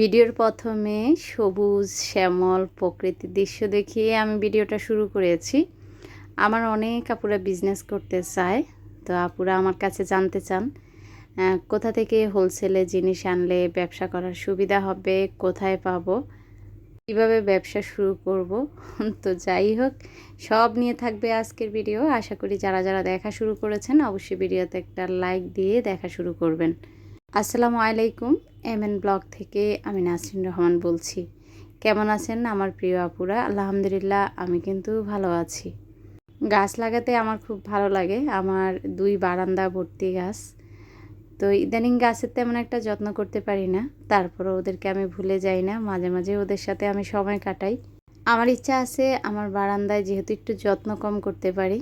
ভিডিওর প্রথমে সবুজ শ্যামল প্রকৃতির দৃশ্য দেখিয়ে আমি ভিডিওটা শুরু করেছি। আমার অনেক আপুরা বিজনেস করতে চায়, তো আপুরা আমার কাছে জানতে চান কোথা থেকে হোলসেলে জিনিস আনলে ব্যবসা করার সুবিধা হবে, কোথায় পাবো, কিভাবে ব্যবসা শুরু করব। তো যাই হোক, সব নিয়ে থাকবে আজকের ভিডিও। আশা করি যারা যারা দেখা শুরু করেছেন অবশ্যই ভিডিওতে একটা লাইক দিয়ে দেখা শুরু করবেন। আসসালামু আলাইকুম, এমএন ব্লগ থেকে আমি নাসরিন রহমান বলছি। কেমন আছেন আমার প্রিয় আপুরা? আলহামদুলিল্লাহ আমি কিন্তু ভালো আছি। গাছ লাগাতে আমার খুব ভালো লাগে। আমার 2 বারান্দা ভর্তি গাছ। তো ইদানিং গাছের তেমন একটা যত্ন করতে পারি না, তারপরে ওদেরকে আমি ভুলে যাই না। মাঝে মাঝে ওদের সাথে আমি সময় কাটাই। আমার ইচ্ছা আছে আমার বারান্দায় যেহেতু একটু যত্ন কম করতে পারি,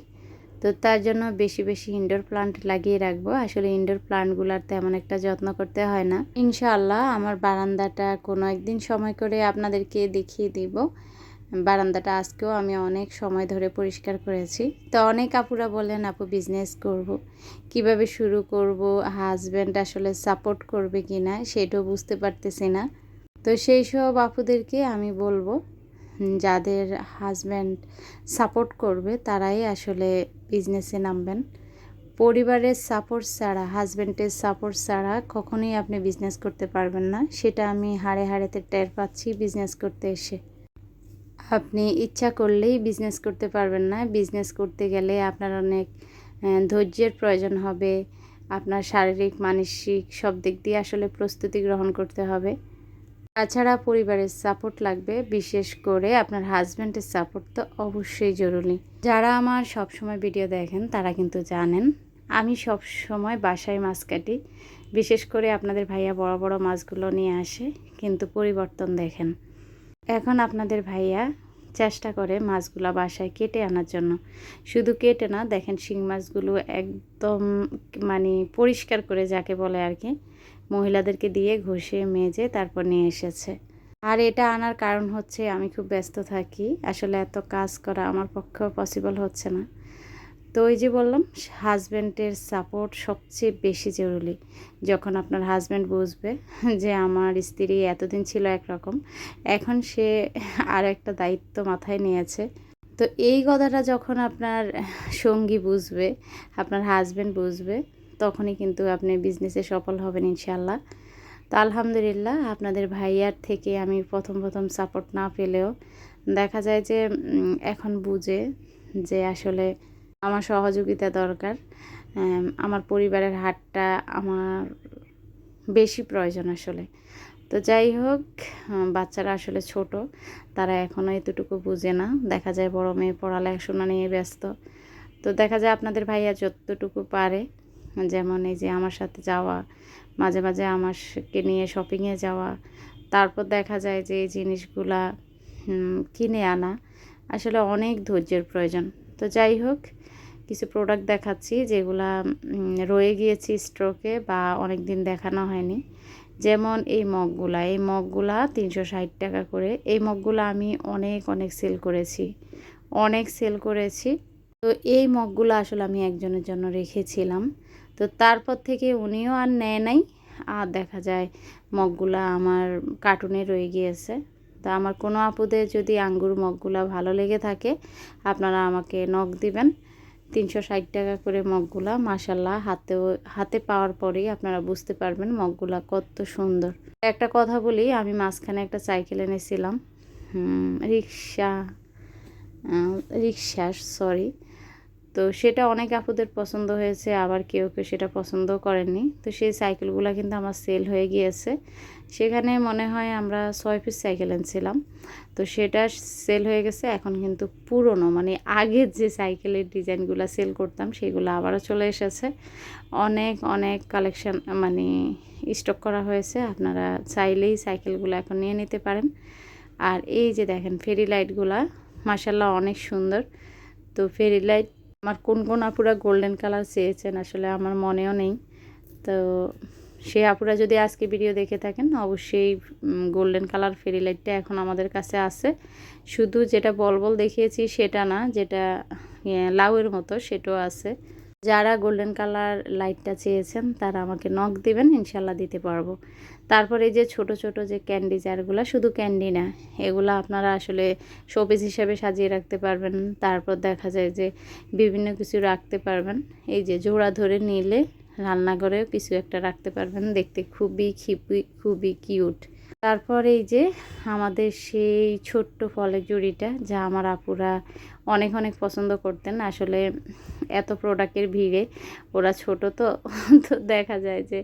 তো তার জন্য বেশি বেশি ইনডোর প্লান্ট লাগিয়ে রাখবো। আসলে ইনডোর প্লান্টগুলোর তেমন একটা যত্ন করতে হয় না। ইনশাআল্লাহ আমার বারান্দাটা কোনো একদিন সময় করে আপনাদেরকে দেখিয়ে দিব। বারান্দাটা আজকেও আমি অনেক সময় ধরে পরিষ্কার করেছি। তো অনেক আপুরা বললেন আপু বিজনেস করব, কিভাবে শুরু করব, হাজব্যান্ড আসলে সাপোর্ট করবে কি না সেটাও বুঝতে পারতেছি না। তো সেই সব আপুদেরকে আমি বলবো, যাদের হাজব্যান্ড সাপোর্ট করবে তারাই আসলে বিজনেসে নামবেন। পরিবারের সাপোর্ট ছাড়া, হাজব্যান্ডের সাপোর্ট ছাড়া কখনোই আপনি বিজনেস করতে পারবেন না। সেটা আমি হাড়ে হাড়েতে টের পাচ্ছি বিজনেস করতে এসে। আপনি ইচ্ছা করলেই বিজনেস করতে পারবেন না। বিজনেস করতে গেলে আপনার অনেক ধৈর্যের প্রয়োজন হবে। আপনার শারীরিক মানসিক সব দিক দিয়ে আসলে প্রস্তুতি গ্রহণ করতে হবে। তাছাড়া পরিবারের সাপোর্ট লাগবে, বিশেষ করে আপনার হাজব্যান্ডের সাপোর্ট তো অবশ্যই জরুরি। যারা আমার সব সময় ভিডিও দেখেন তারা কিন্তু জানেন আমি সব সময় বাসায় মাছ কাটি। বিশেষ করে আপনাদের ভাইয়া বড় বড় মাছগুলো নিয়ে আসে, কিন্তু পরিবর্তন দেখেন। এখন আপনাদের ভাইয়া চেষ্টা করে মাছগুলো বাসায় কেটে আনার জন্য। শুধু কেটে না, দেখেন শিং মাছগুলো একদম মানে পরিষ্কার করে, যাকে বলে আর কি, মহিলাদেরকে দিয়ে ঘষে মেজে তারপর নিয়ে এসেছে। আর এটা আনার কারণ হচ্ছে আমি খুব ব্যস্ত থাকি, আসলে এত কাজ করা আমার পক্ষেও পসিবল হচ্ছে না। তো ওই যে বললাম, হাজব্যান্ডের সাপোর্ট সবচেয়ে বেশি জরুরি। যখন আপনার হাজব্যান্ড বুঝবে যে আমার স্ত্রী এতদিন ছিল একরকম, এখন সে আর একটা দায়িত্ব মাথায় নিয়েছে, তো এই কথাটা যখন আপনার সঙ্গী বুঝবে, আপনার হাজব্যান্ড বুঝবে, তখনই কিন্তু আপনি বিজনেসে সফল হবেন ইনশাল্লাহ। তো আলহামদুলিল্লাহ আপনাদের ভাইয়ার থেকে আমি প্রথম প্রথম সাপোর্ট না পেলেও দেখা যায় যে এখন বুঝে যে আসলে আমার সহযোগিতা দরকার। আমার পরিবারের হাতটা আমার বেশি প্রয়োজন আসলে। তো যাই হোক, বাচ্চারা আসলে ছোট, তারা এখনও এতটুকু বুঝে না। দেখা যায় বড় মেয়ে পড়ালেখা নিয়ে ব্যস্ত। তো দেখা যায় আপনাদের ভাইয়া যতটুকু পারে, যেমন এই যে আমার সাথে যাওয়া, মাঝে মাঝে আমাকে নিয়ে শপিংয়ে যাওয়া, তারপর দেখা যায় যে এই জিনিসগুলা কিনে আনা, আসলে অনেক ধৈর্যের প্রয়োজন। তো যাই হোক, কিছু প্রোডাক্ট দেখাচ্ছি যেগুলা রয়ে গিয়েছে স্টকে বা অনেক দিন দেখানো হয়নি। যেমন এই মগগুলা 360 টাকা করে। এই মগগুলো আমি অনেক অনেক সেল করেছি। তো এই মগগুলো আসলে আমি একজনের জন্য রেখেছিলাম। তো তারপর থেকে উনিও আর নেয় নাই। আর দেখা যায় মগগুলা আমার কার্টুনে রয়ে গিয়েছে। তা আমার কোনো আপুদের যদি আঙ্গুর মগগুলা ভালো লেগে থাকে, আপনারা আমাকে নক দিবেন। 360 টাকা করে মগগুলা, মাশাল্লাহ হাতে পাওয়ার পরেই আপনারা বুঝতে পারবেন মগগুলা কত সুন্দর। একটা কথা বলি, আমি মাঝখানে একটা সাইকেল এনেছিলাম, রিক্সা সরি। তো সেটা অনেক আপুদের পছন্দ হয়েছে, আবার কেউ কেউ সেটা পছন্দও করেননি। তো সেই সাইকেলগুলো কিন্তু আমার সেল হয়ে গিয়েছে। সেখানে মনে হয় আমরা 6 পিস সাইকেল এনেছিলাম, তো সেটা সেল হয়ে গেছে। এখন কিন্তু পুরনো, মানে আগের যে সাইকেলের ডিজাইনগুলো সেল করতাম সেগুলো আবারও চলে এসেছে। অনেক অনেক কালেকশন মানে স্টক করা হয়েছে। আপনারা চাইলেই সাইকেলগুলো এখন নিয়ে নিতে পারেন। আর এই যে দেখেন ফেরি লাইটগুলা, মাশাল্লাহ অনেক সুন্দর। তো ফেরি লাইট আমার কোন কোন আপুরা গোল্ডেন কালার চেয়েছেন আসলে আমার মনেও নেই। তো সেই আপুরা যদি আজকে ভিডিও দেখে থাকেন, অবশ্যই গোল্ডেন কালার ফেরি লাইটটা এখন আমাদের কাছে আছে। শুধু যেটা বল দেখিয়েছি সেটা না, যেটা লাউয়ের মতো সেটাও আছে। যারা গোল্ডেন কালার লাইটটা চেয়েছেন তারা আমাকে নক দিবেন, ইনশাল্লাহ দিতে পারবো। তারপর এই যে ছোট ছোট যে ক্যান্ডি জারগুলো, শুধু ক্যান্ডি না, এগুলো আপনারা আসলে শোপিস হিসাবে সাজিয়ে রাখতে পারবেন। তারপর দেখা যায় যে বিভিন্ন কিছু রাখতে পারবেন। এই যে জোড়া ধরে নিলে রান্নাঘরেও কিছু একটা রাখতে পারবেন, দেখতে খুবই খুবই কিউট। তারপর এই যে আমাদের সেই ছোট্ট ফলের জুড়িটা, যা আমার আপুরা অনেক অনেক পছন্দ করতেন। আসলে এত প্রোডাক্টের ভিড়ে ওরা ছোট তো তো দেখা যায় যে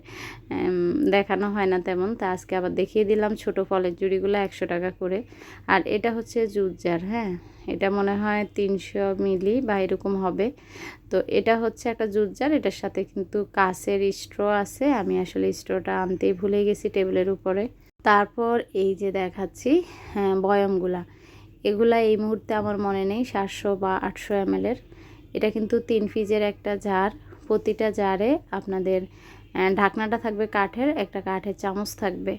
দেখানো হয় না তেমন। তা আজকে আবার দেখিয়ে দিলাম ছোট ফলের জুড়িগুলো 100 টাকা করে। আর এটা হচ্ছে জুস জার, হ্যাঁ, এটা মনে হয় 300 মিলি বা এরকম হবে। তো এটা হচ্ছে একটা জুস জার, এটার সাথে কিন্তু কাঁচের স্ট্র আছে। আমি আসলে স্ট্রটা আনতেই ভুলে গেছি টেবিলের উপরে। তারপর এই যে দেখাচ্ছি বয়মগুলা, এগুলা এই মুহূর্তে আমার মনে নেই 700 বা 800 ml-এর। এটা কিন্তু 3 পিসের একটা জার। প্রতিটা জারে আপনাদের ঢাকনাটা থাকবে কাঠের, একটা কাঠের চামচ থাকবে।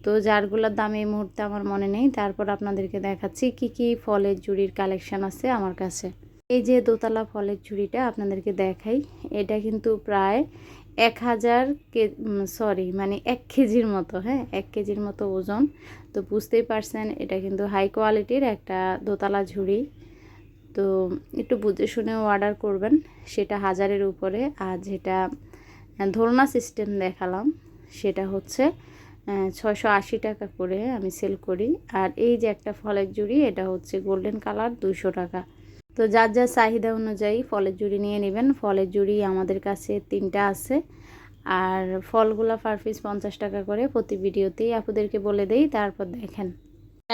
তো জারগুলোর দাম এই মুহূর্তে আমার মনে নেই। তারপর আপনাদেরকে দেখাচ্ছি কি কি ফলের ঝুড়ির কালেকশন আছে আমার কাছে। এই যে দোতলা ফলের ঝুড়িটা আপনাদেরকে দেখাই, এটা কিন্তু প্রায় 1000 সরি মানে 1 কেজির মতো, হ্যাঁ 1 কেজির মতো ওজন। তো বুঝতেই পারছেন এটা কিন্তু হাই কোয়ালিটির একটা দোতলা ঝুড়ি। তো একটু বুঝে শুনেও অর্ডার করবেন, সেটা 1000-এর উপরে। আর যেটা ধরনা সিস্টেম দেখালাম সেটা হচ্ছে 680 টাকা করে আমি সেল করি। আর এই যে একটা ফলের জুড়ি, এটা হচ্ছে গোল্ডেন কালার, 200 টাকা। তো যার যার চাহিদা অনুযায়ী ফলের জুড়ি নিয়ে নেবেন। ফলের জুড়ি আমাদের কাছে 3টা আছে। আর ফলগুলা পার পিস 50 টাকা করে। প্রতি ভিডিওতেই আপুদেরকে বলে দেই, তারপর দেখেন।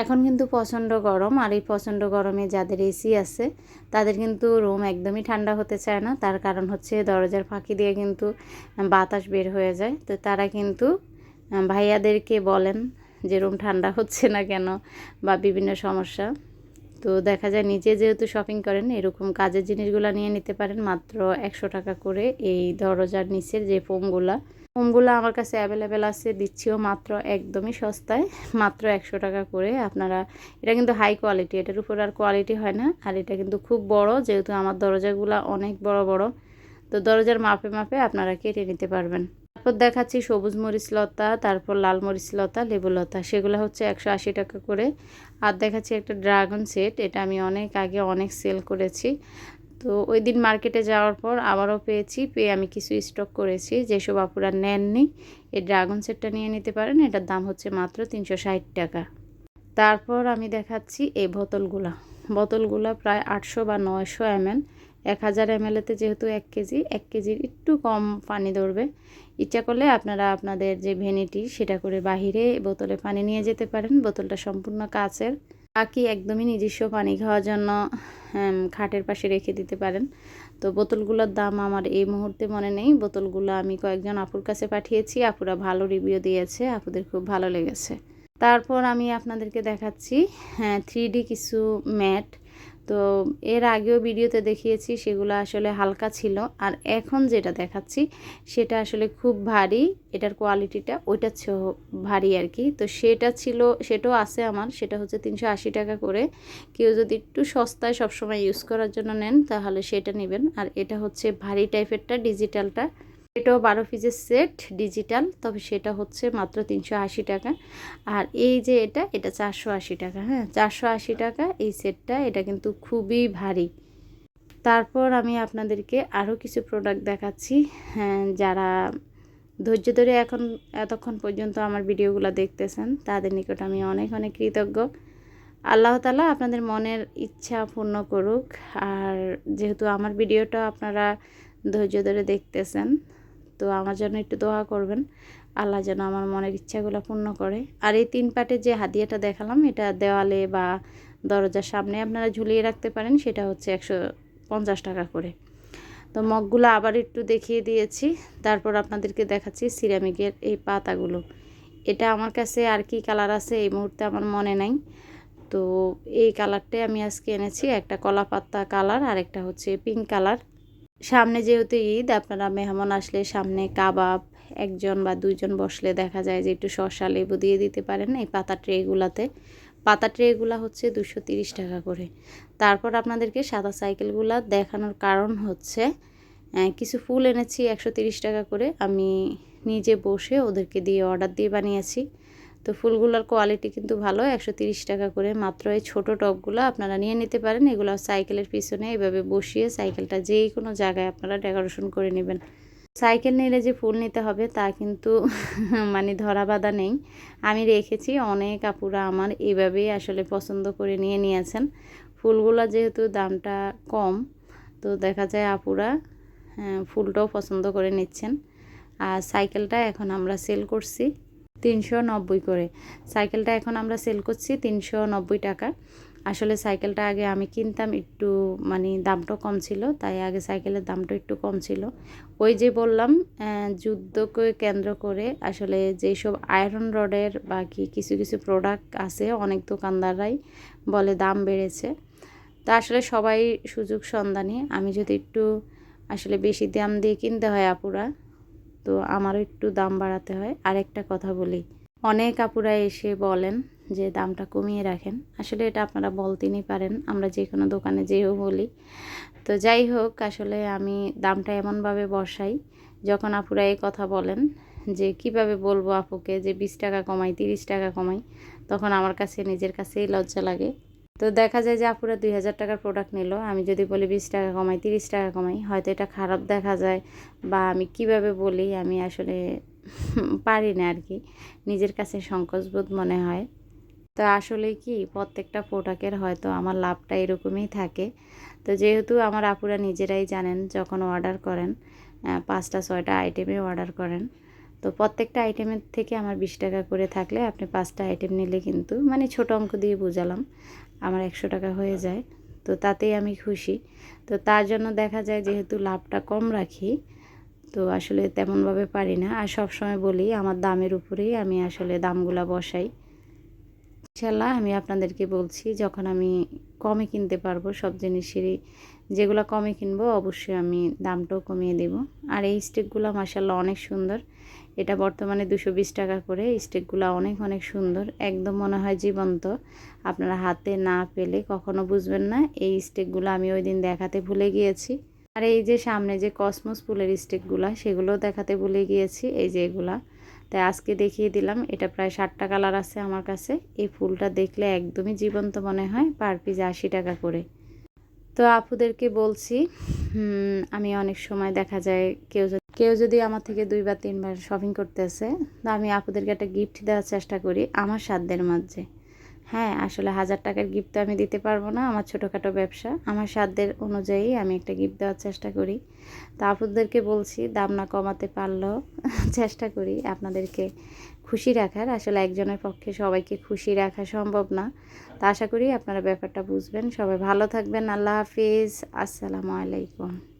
এখন কিন্তু প্রচণ্ড গরম, আর এই প্রচণ্ড গরমে যাদের এসি আছে তাদের কিন্তু রুম একদমই ঠান্ডা হতে চায় না। তার কারণ হচ্ছে দরজার ফাঁকি দিয়ে কিন্তু বাতাস বের হয়ে যায়। তো তারা কিন্তু ভাইয়াদেরকে বলেন যে রুম ঠান্ডা হচ্ছে না কেন, বা বিভিন্ন সমস্যা। তো দেখা যায় নিজে যেহেতু শপিং করেন, এরকম কাজের জিনিসগুলো নিয়ে নিতে পারেন মাত্র 100 টাকা করে। এই দরজার নিচের যে ফোমগুলো আমার কাছে অ্যাভেলেবেল আছে, দিচ্ছিও মাত্র একদমই সস্তায়, মাত্র 100 টাকা করে। আপনারা, এটা কিন্তু হাই কোয়ালিটি, এটার উপর আর কোয়ালিটি হয় না। আর এটা কিন্তু খুব বড়, যেহেতু আমার দরজাগুলো অনেক বড় বড়, তো দরজার মাপে মাপে আপনারা কেটে নিতে পারবেন। তারপর দেখাচ্ছি সবুজ মরিচ লতা, তারপর লাল মরিচ লতা, লেবু লতা, সেগুলো হচ্ছে 180 টাকা করে। আর দেখাচ্ছি একটা ড্রাগন সেট, এটা আমি অনেক আগে অনেক সেল করেছি। তো ওই দিন মার্কেটে যাওয়ার পর আবারও পেয়ে আমি কিছু স্টক করেছি। যেসব আপুরা নেননি, এই ড্রাগন সেটটা নিয়ে নিতে পারেন। এটার দাম হচ্ছে মাত্র 360 টাকা। তারপর আমি দেখাচ্ছি এই বোতলগুলা প্রায় 800 বা 900 ml। 1000 ml-তে যেহেতু 1 কেজি, 1 কেজির একটু কম পানি ধরবে। ইচ্ছা করলে আপনারা আপনাদের যে ভ্যানিটি, সেটা করে বাহিরে বোতলে পানি নিয়ে যেতে পারেন। বোতলটা সম্পূর্ণ কাচের। বাকি একদমই নিজস্ব পানি খাওয়ার জন্য খাটের পাশে রেখে দিতে পারেন। তো বোতলগুলোর দাম আমার এই মুহূর্তে মনে নেই। বোতলগুলো আমি কয়েকজন আপুর কাছে পাঠিয়েছি, আপুরা ভালো রিভিউ দিয়েছে, আপুদের খুব ভালো লেগেছে। তারপর আমি আপনাদেরকে দেখাচ্ছি 3D কিছু ম্যাট। তো এর আগেও ভিডিওতে দেখিয়েছি, সেগুলো আসলে হালকা ছিল। আর এখন যেটা দেখাচ্ছি সেটা আসলে খুব ভারী, এটার কোয়ালিটিটা ওইটা ভারী আর কি। তো সেটাও আছে আমার, সেটা হচ্ছে 380 টাকা করে। কেউ যদি একটু সস্তায় সবসময় ইউজ করার জন্য নেন, তাহলে সেটা নেবেন। আর এটা হচ্ছে ভারী টাইপেরটা, ডিজিটালটা, এটাও 12 পিসের সেট ডিজিটাল, তবে সেটা হচ্ছে মাত্র 380 টাকা। আর এই যে এটা 480 টাকা, হ্যাঁ 480 টাকা এই সেটটা। এটা কিন্তু খুবই ভারী। তারপর আমি আপনাদেরকে আরও কিছু প্রোডাক্ট দেখাচ্ছি। হ্যাঁ, যারা ধৈর্য ধরে এতক্ষণ পর্যন্ত আমার ভিডিওগুলো দেখতেছেন, তাদের নিকট আমি অনেক অনেক কৃতজ্ঞ। আল্লাহ তাআলা আপনাদের মনের ইচ্ছা পূর্ণ করুক। আর যেহেতু আমার ভিডিওটা আপনারা ধৈর্য ধরে দেখতেছেন, তো আমার জন্য একটু দোয়া করবেন, আল্লাহ যেন আমার মনের ইচ্ছাগুলো পূর্ণ করে। আর এই 3 পাটের যে হাদিয়াটা দেখালাম, এটা দেওয়ালে বা দরজার সামনে আপনারা ঝুলিয়ে রাখতে পারেন। সেটা হচ্ছে 150 টাকা করে। তো মগগুলো আবার একটু দেখিয়ে দিয়েছি। তারপর আপনাদেরকে দেখাচ্ছি সিরামিকের এই পাতাগুলো। এটা আমার কাছে আর কি কালার আছে এই মুহূর্তে আমার মনে নাই। তো এই কালারটাই আমি আজকে এনেছি, একটা কলা পাতা কালার আর একটা হচ্ছে পিঙ্ক কালার। সামনে যেহেতু ঈদ, আপনারা মেহমান আসলে সামনে কাবাব, একজন বা দুইজন বসলে দেখা যায় যে একটু শসা লেবু দিয়ে দিতে পারেন এই পাতা ট্রেগুলাতে। পাতা ট্রেগুলা হচ্ছে 230 টাকা করে। তারপর আপনাদেরকে সাদা সাইকেলগুলা দেখানোর কারণ হচ্ছে কিছু ফুল এনেছি 130 টাকা করে, আমি নিজে বসে ওদেরকে দিয়ে অর্ডার দিয়ে বানিয়েছি। তো ফুলগুলোর কোয়ালিটি কিন্তু ভালো, 130 টাকা করে মাত্র। এই ছোটো টবগুলো আপনারা নিয়ে নিতে পারেন। এগুলো সাইকেলের পিছনে এভাবে বসিয়ে সাইকেলটা যেই কোনো জায়গায় আপনারা ডেকোরেশন করে নেবেন। সাইকেল নিলে যে ফুল নিতে হবে তা কিন্তু মানে ধরা বাঁধা নেই। আমি রেখেছি, অনেক আপুরা আমার এইভাবেই আসলে পছন্দ করে নিয়ে নিয়েছেন। ফুলগুলো যেহেতু দামটা কম, তো দেখা যায় আপুরা ফুলটাও পছন্দ করে নিচ্ছেন। আর সাইকেলটা এখন আমরা সেল করছি 390 করে। সাইকেলটা এখন আমরা সেল করছি 390 টাকা। আসলে সাইকেলটা আগে আমি কিনতাম একটু মানে দামটা কম ছিল, তাই আগে সাইকেলের দামটা একটু কম ছিল। ওই যে বললাম যুদ্ধকে কেন্দ্র করে আসলে যেসব আয়রন রডের বা কিছু কিছু প্রোডাক্ট আছে, অনেক দোকানদাররাই বলে দাম বেড়েছে। তা আসলে সবাই সুযোগ সন্ধানী। আমি যদি একটু আসলে বেশি দাম দিয়ে কিনতে হয় আপুরা, তো আমারও একটু দাম বাড়াতে হয়। আরেকটা কথা বলি, অনেক আপুরা এসে বলেন যে দামটা কমিয়ে রাখেন। আসলে এটা আপনারা বলতেই পারেন, আমরা যে কোনো দোকানে যেও বলি। তো যাই হোক, আসলে আমি দামটা এমনভাবে বসাই, যখন আপুরা এই কথা বলেন যে কিভাবে বলবো আপুকে যে 20 টাকা কমাই, 30 টাকা কমাই, তখন আমার কাছে নিজের কাছেই লজ্জা লাগে। তো দেখা যায় যে আপুরা 2000 টাকার প্রোডাক্ট নিল, আমি যদি বলি 20 টাকা কমাই, 30 টাকা কমাই, হয়তো এটা খারাপ দেখা যায়, বা আমি কিভাবে বলি আমি আসলে পারি না আর কি, নিজের কাছে সংকোচবোধ মনে হয়। তো আসলে কি প্রত্যেকটা প্রোডাক্টের হয়তো আমার লাভটা এরকমই থাকে। তো যেহেতু আমার আপুরা নিজেরাই জানেন, যখন অর্ডার করেন 5টা 6টা আইটেমে অর্ডার করেন, তো প্রত্যেকটা আইটেমের থেকে আমার 20 টাকা করে থাকলে আপনি 5টা আইটেম নিলে কিন্তু মানে ছোট অঙ্ক দিয়ে বোঝালাম, আমার 100 টাকা হয়ে যায়। তো তাতেই আমি খুশি। তো তার জন্য দেখা যায় যেহেতু লাভটা কম রাখি, তো আসলে তেমনভাবে পারি না। আর সব সময় বলি আমার দামের উপরেই আমি আসলে দামগুলা বসাই। ইনশাল্লাহ আমি আপনাদেরকে বলছি, যখন আমি কমে কিনতে পারবো সব জিনিসেরই, যেগুলো কমে কিনবো অবশ্যই আমি দামটাও কমিয়ে দেব। আর এই স্টিকগুলো মাশাল্লাহ অনেক সুন্দর। এটা বর্তমানে 220 টাকা করে। স্টিকগুলো অনেক অনেক সুন্দর, একদম মনে হয় জীবন্ত। আপনারা হাতে না পেলে কখনো বুঝবেন না। এই স্টিকগুলো আমি ওই দিন দেখাতে ভুলে গিয়েছি। আর এই যে সামনে যে কসমস ফুলের স্টিকগুলো, সেগুলোও দেখাতে ভুলে গিয়েছি। এই যে এগুলা, তাই আজকে দেখিয়ে দিলাম। এটা প্রায় 60টা কালার আছে আমার কাছে। এই ফুলটা দেখলে একদমই জীবন্ত মনে হয়। পার পিস 80 টাকা করে। তো আপুদেরকে বলছি, আমি অনেক সময় দেখা যায় কেউ যদি আমার থেকে 2 বা 3 বার শপিং করতেছে, তো আমি আপুদেরকে একটা গিফট দেওয়ার চেষ্টা করি আমার সাধ্যের মাঝে। হ্যাঁ, আসলে 1000 টাকার গিফট তো আমি দিতে পারবো না, আমার ছোটোখাটো ব্যবসা। আমার সাধ্যের অনুযায়ী আমি একটা গিফট দেওয়ার চেষ্টা করি। তো আপুদেরকে বলছি, দাম না কমাতে পারলেও চেষ্টা করি আপনাদেরকে খুশি রাখার। আসলে একজনের পক্ষে সবাইকে খুশি রাখা সম্ভব না। তো আশা করি আপনারা ব্যাপারটা বুঝবেন। সবাই ভালো থাকবেন। আল্লাহ হাফিজ। আসসালামু আলাইকুম।